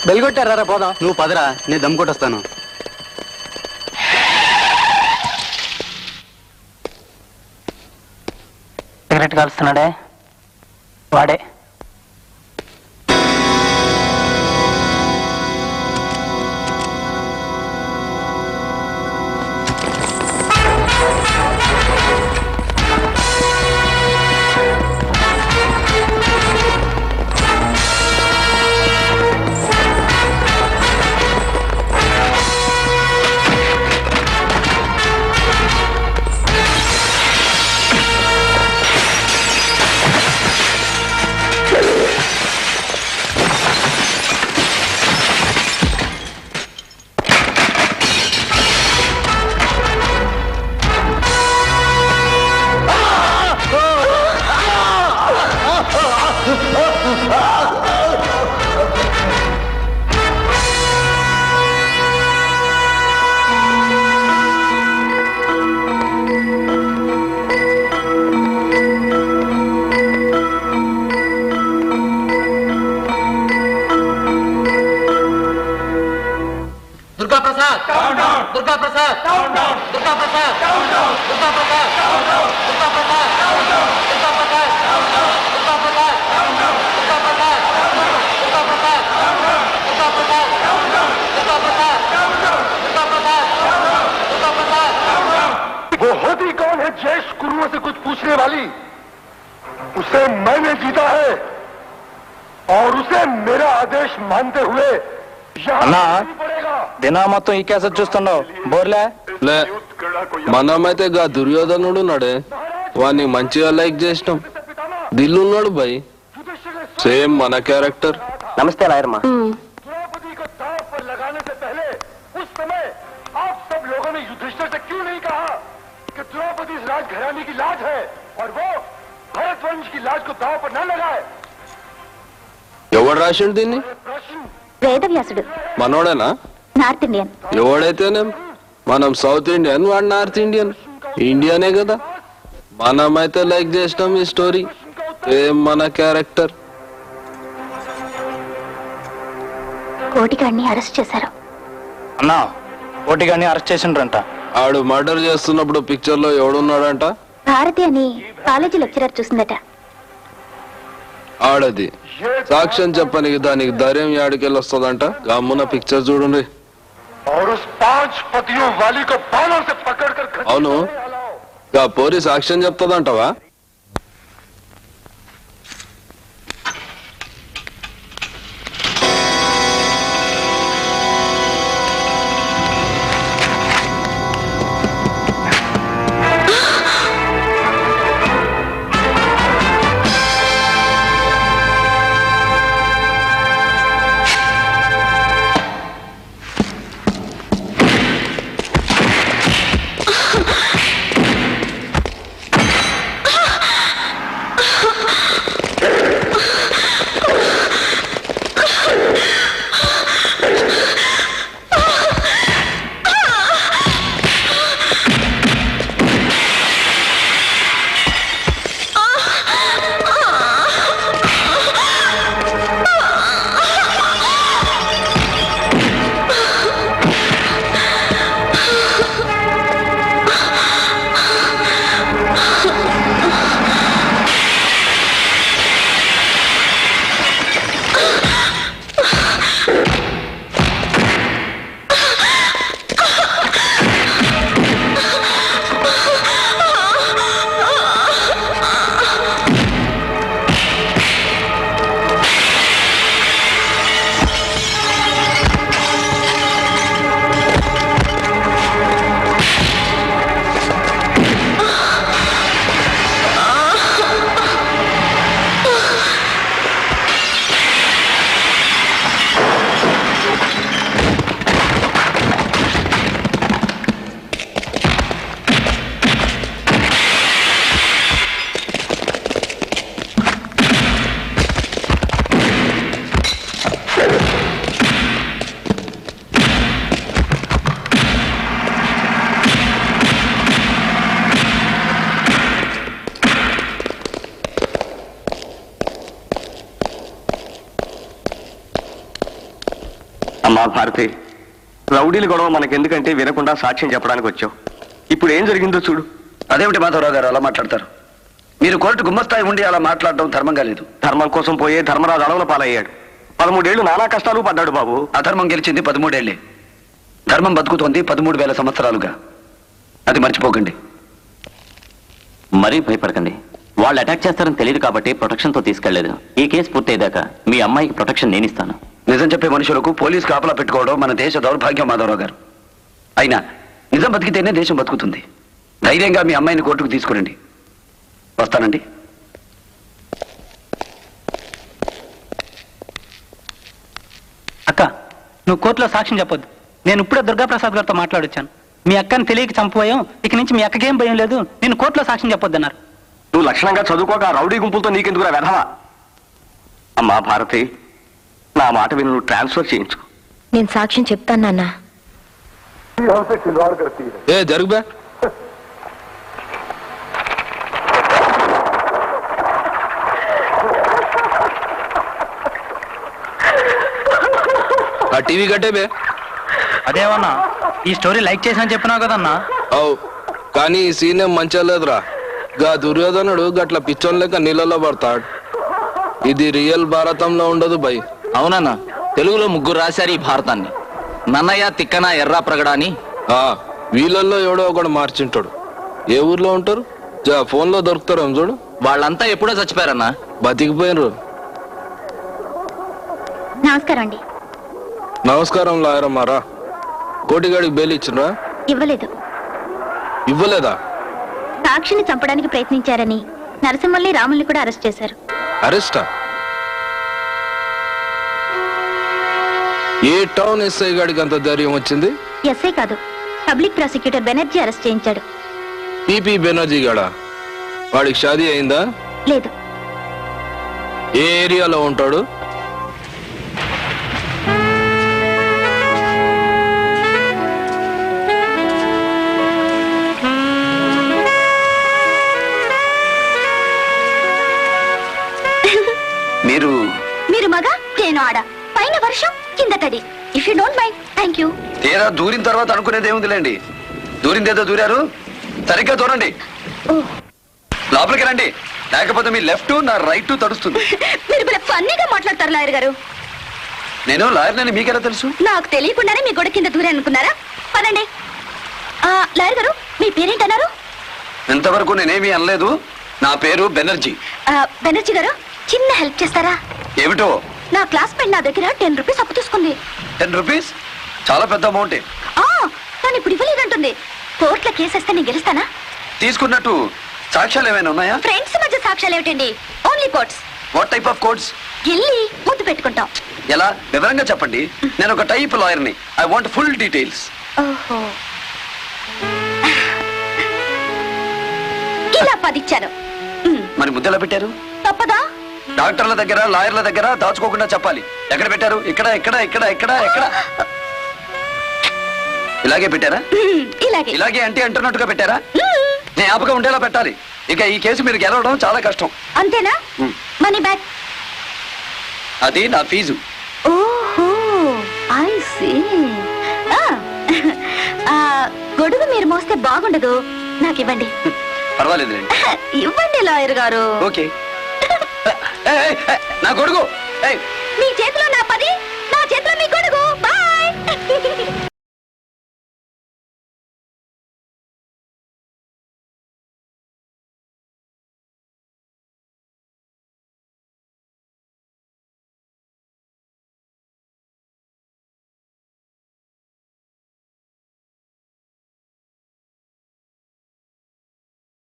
బెల్గొట్టారా పోదాం. నువ్వు పదరా, నేను దమ్ కొట్టొస్తాను. సిగరెట్ కాలుస్తున్నాడే వాడే. మొత్తం ఈ కేసెట్ చూస్తున్నావు బోర్లే లే. మనమైతే గా దుర్యోధనుడు ఉన్నాడే, వాడిని మంచిగా లైక్ చేసినాం. దిల్లున్నాడు భయ్, సేమ్ మన క్యారెక్టర్. నమస్తే లాయర్మా. ఎవడు రాసిండు దీన్ని? వేదవ్యాసుడు. మనోడేనా? North Indian. ఎవడైతేనేం, మనం సౌత్ ఇండియన్, వాడు నార్త్ ఇండియన్. ఇండియానే కదా. మనమైతే లైక్ చేసినాం ఈ స్టోరీ, సేమ్ మన క్యారెక్టర్. కోటిగాడిని అరెస్ట్ చేశారు. అన్నా కోటిగాడిని అరెస్ట్ చేసిండ్రంట. ఆడు మర్డర్ చేస్తున్నప్పుడు పిక్చర్ లో ఎవడున్నాడంట? భారతి అని కాలేజీ లెక్చరర్ చూసిందట. ఆడది సాక్ష్యం చెప్పనికి దానికి ధైర్యం యాడికెళ్ళి వస్తుందంట. గమ్మున పిక్చర్ చూడండి. అవును, పోరి సాక్ష్యం చెప్తుందంటవా? అమ్మా భారతి, రౌడీలు గొడవ మనకెందుకంటే వినకుండా సాక్ష్యం చెప్పడానికి వచ్చావు. ఇప్పుడు ఏం జరిగిందో చూడు. అదేమిటి మాధవరావు గారు అలా మాట్లాడతారు? మీరు కోర్టు గుమ్మస్తాయి ఉండి అలా మాట్లాడడం ధర్మంగా లేదు. ధర్మం కోసం పోయే ధర్మరాజు అడవుల పాలయ్యాడు. 13 ఏళ్లు నానా కష్టాలు పడ్డాడు బాబు. అధర్మం గెలిచింది 13 ఏళ్లే. ధర్మం బతుకుతోంది 13,000 సంవత్సరాలుగా. అది మర్చిపోకండి. మరీ భయపడకండి. వాళ్ళు అటాక్ చేస్తారని తెలియదు కాబట్టి ప్రొటెక్షన్తో తీసుకెళ్లేదు. ఈ కేసు పూర్తయ్యేదాకా మీ అమ్మాయికి ప్రొటెక్షన్ నేను ఇస్తాను. నిజం చెప్పే మనుషులకు పోలీసు కాపలా పెట్టుకోవడం మన దేశ దౌర్భాగ్యం మాధవరావు గారు. అయినా నిజం బతికితేనే దేశం బతుకుతుంది. ధైర్యంగా మీ అమ్మాయిని కోర్టుకు తీసుకురండి. వస్తానండి. అక్క, నువ్వు కోర్టులో సాక్ష్యం చెప్పొద్దు. నేను ఇప్పుడే దుర్గాప్రసాద్ గారితో మాట్లాడొచ్చాను. మీ అక్కని తెలియక చంపిపోయాం, ఇక నుంచి మీ అక్కకేం భయం లేదు, నేను కోర్టులో సాక్ష్యం చెప్పొద్దన్నారు. నువ్వు లక్షణంగా చదువుకోక రౌడీ గుంపులతో నీకెందుకురా వెధవా? అమ్మా భారతి, నా మాట విని నువ్వు ట్రాన్స్ఫర్ చేయించుకో. నేను సాక్ష్యం చెప్తాను నాన్న. ఏ జరుగుబే. ఆ టీవీ కట్టే బే. అదేమన్నా ఈ స్టోరీ లైక్ చేసినా చెప్పినావు కదన్నా. అవు, కానీ ఈ సీన్ ఏం మంచిగా లేదురా. గా దుర్యోధనుడు గట్ల పిచ్చోన్ లెక్క నీళ్ళలో పడతాడు. ఇది రియల్ భారతంలో ఉండదు బై. అవునన్నా, తెలుగులో 3 రాశారు ఈ భారతాన్ని. నన్నయ్య, తిక్కన, ఎర్రా ప్రగడ అని. వీళ్ళల్లో ఎవడో ఒకడు మార్చింటాడు. ఏ ఊర్లో ఉంటారు? ఫోన్లో దొరుకుతారు చూడు. వాళ్ళంతా ఎప్పుడో చచ్చిపోయారన్నా. బతికిపోయినరు. నమస్కారం అండి. నమస్కారం లాయరమ్మారా. కోటిగాడికి బెయిల్ ఇచ్చినరా? ఇవ్వలేదు. ఇవ్వలేదా? సాక్షిని చంపడానికి ప్రయత్నించారని నరసింహల్ని, రాముల్ని కూడా అరెస్ట్ చేశారు. అరెస్టా? ఏ టౌన్ ఎస్ఐ గాడికి అంత ధైర్యం వచ్చింది? ఎస్ఐ కాదు, పబ్లిక్ ప్రాసిక్యూటర్ బెనర్జీ అరెస్ట్ చేయించాడు. పిపి బెనర్జీ గాడా? వాడికి షాదీ అయిందా? లేదు. ఏ ఏరియాలో ఉంటాడు? మీరు మగ, నేను ఆడ. పైన వర్షం, కింద తడి. If you don't mind, thank you. తీరా దూరిన తర్వాత అనుకునేది ఏముందిలేండి. దూరిందేదో దూరారు, సరిగ్గా దూరండి. లోపలికి రండి, లేకపోతే మీ లెఫ్ట్ నా రైట్ తడుస్తుంది. మీరు ఫన్నీగా మాట్లాడతారు లాయర్ గారు. నేను లాయర్నని మీకెలా తెలుసు? నాకు తెలియకుండానే మీ గొడవ కింద దూరే అనుకున్నారా? పదండి. లాయర్ గారు, మీ పేరేంటన్నారు? ఇంతవరకు నేనేమీ అనలేదు. నా పేరు బెనర్జీ. బెనర్జీ గారు, చిన్న హెల్ప్ చేస్తారా? ఏమిటో? నా క్లాస్మేట్ నా దగ్గర 10 రూపీస్ అప్పు తీసుకుంది. 10 రూపీస్? చాలా పెద్ద అమౌంటే. తను ఇప్పుడు ఇవ్వలేదంటుంది. కోర్టులో కేసేస్తే నేను గెలుస్తానా? తీసుకున్నట్టు సాక్ష్యాలు ఏమైనా ఉన్నాయా? ఫ్రెండ్స్ మధ్య సాక్ష్యాలు ఏమిటండి? Only courts. What type of courts? వెళ్ళి ముద్దు పెట్టుకుంటాం. ఎలా? వివరంగా చెప్పండి. నేను ఒక టైప్ లాయర్ని. I want full details. ఓహో, ఇలా 10 ఇచ్చాను. మరి ముద్దెలా పెట్టారు? తప్పదా? డాక్టర్ల దగ్గర, లాయర్ల దగ్గర దాచుకోకుండా చెప్పాలి. ఎక్కడ పెట్టారు? ఇక్కడ ఇక్కడ ఇక్కడ ఇక్కడ ఎక్కడ? ఇలాగే పెట్టారా? ఇలాగే. ఇలాగే అంటే అంటున్నట్టుగా పెట్టారా? నేను ఆపగా ఉండేలా పెట్టాలి. ఇక ఈ కేసు మీరు గెలవడం చాలా కష్టం. అంతేనా? Money back. అది నా ఫీజు. ఓహో, ఐ సీ. గొడుగు మీరు మోస్తే బాగుండదు, నాకు ఇవ్వండి. పర్వాలేదు, ఇవ్వండి లాయర్ గారు. ఓకే. నా గొడుగు. మీ చేతిలో నా 10.